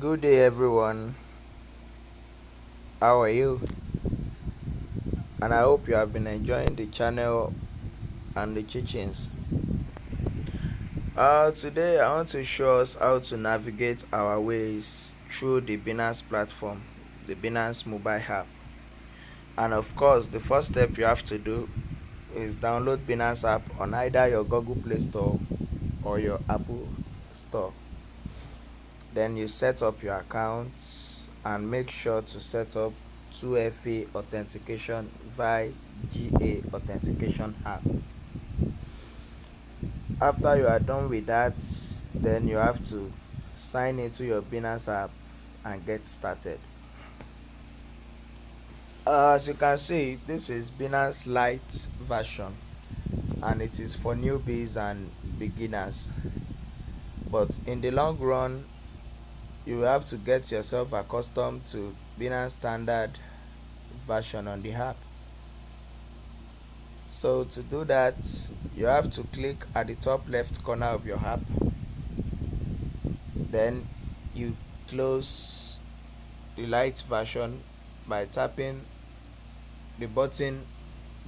Good day, everyone. How are you? And I hope you have been enjoying the channel and the teachings. Today, I want to show us how to navigate our ways through the Binance platform, the Binance mobile app. And of course, the first step you have to do is download Binance app on either your Google Play Store or your Apple Store. Then you set up your account and make sure to set up 2FA authentication via GA authentication app. After you are done with that, then you have to sign into your Binance app and get started. As you can see, this is Binance Lite version and it is for newbies and beginners. But in the long run, you have to get yourself accustomed to Binance standard version on the app. So to do that, you have to click at the top left corner of your app. Then you close the Lite version by tapping the button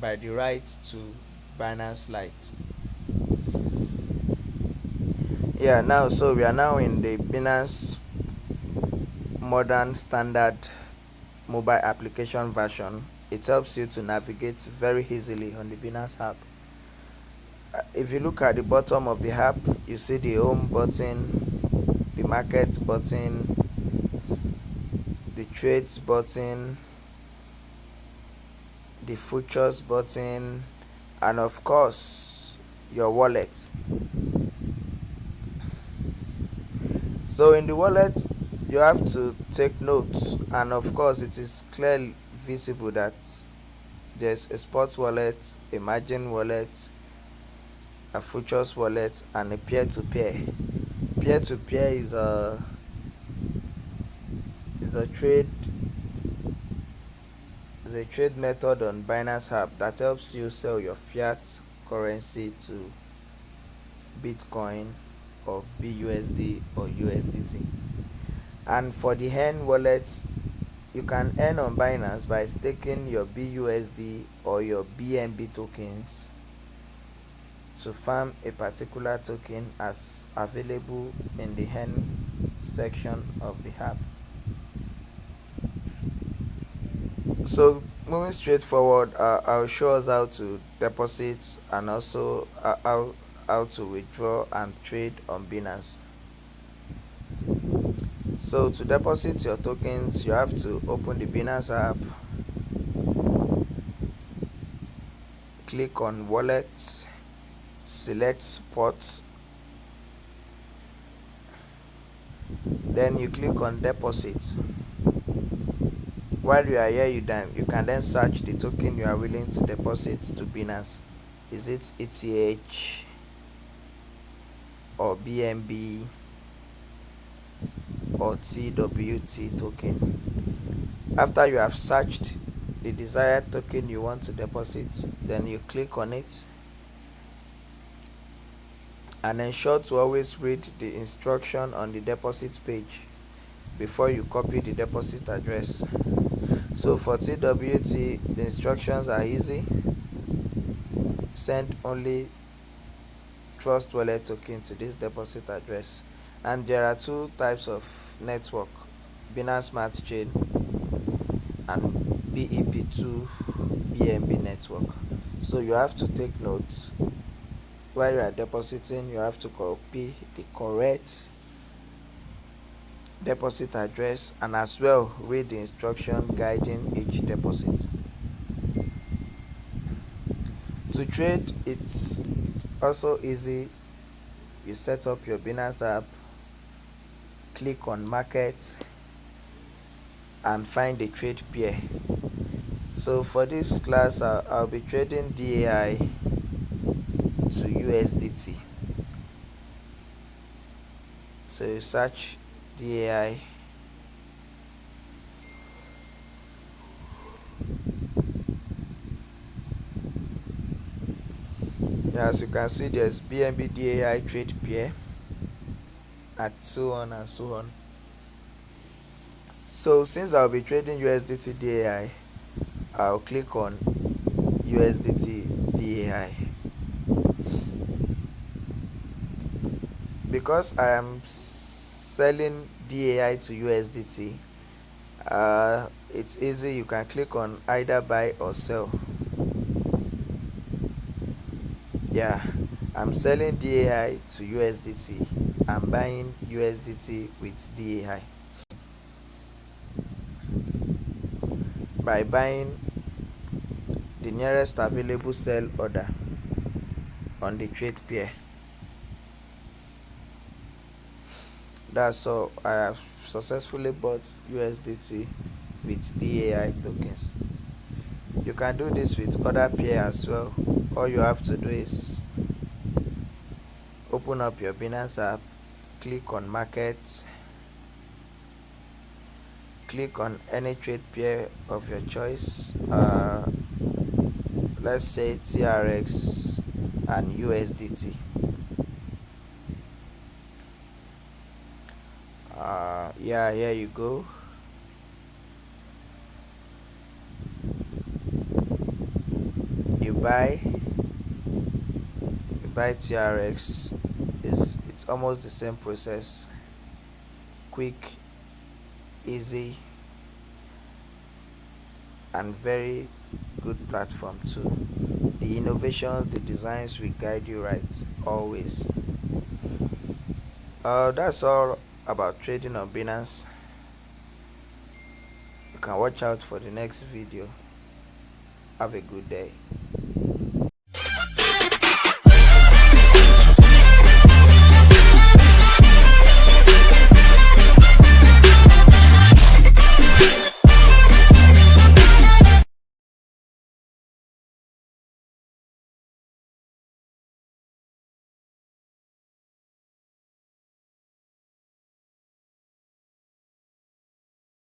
by the right to Binance Lite. So we are now in the Binance modern standard mobile application version. It helps you to navigate very easily on the Binance app. If you look at the bottom of the app, you see the home button, the market button, the trades button, the futures button, and of course your wallet. So in the wallet, you have to take notes, and of course it is clearly visible that there's a sports wallet, a margin wallet, a futures wallet, and a peer-to-peer. Peer-to-peer is a trade method on Binance app that helps you sell your fiat currency to Bitcoin or BUSD or USDT. And for the earn wallet, you can earn on Binance by staking your BUSD or your BNB tokens to farm a particular token as available in the earn section of the app. So moving straight forward, I'll show us how to deposit and also how to withdraw and trade on Binance. So to deposit your tokens, you have to open the Binance app, click on wallet, select spot, then you click on deposit. While you are here, you can then search the token you are willing to deposit to Binance. Is it ETH or BNB or TWT token? After you have searched the desired token you want to deposit, then you click on it and ensure to always read the instruction on the deposit page before you copy the deposit address. So for TWT, the instructions are easy. Send only Trust Wallet token to this deposit address. And there are two types of network: Binance Smart Chain and BEP2 BNB network. So you have to take notes. While you are depositing, you have to copy the correct deposit address and as well read the instruction guiding each deposit. To trade, it's also easy. You set up your Binance app, click on market and find the trade pair. So for this class, I'll be trading DAI to USDT. So you search DAI, as you can see, there's BNB DAI trade pair at so on and so on. So since I'll be trading USDT DAI, I'll click on USDT DAI. Because I am selling DAI to USDT, it's easy. You can click on either buy or sell. Yeah, I'm selling DAI to USDT. I'm buying USDT with DAI. By buying the nearest available sell order on the trade pair. That's all. I have successfully bought USDT with DAI tokens. You can do this with other pair as well. All you have to do is open up your Binance app, click on market, click on any trade pair of your choice. Let's say TRX and USDT. Yeah, here you go. You buy TRX. It's almost the same process. Quick, easy, and very good platform too. The innovations, the designs will guide you right always. That's all about trading on Binance. You can watch out for the next video. Have a good day.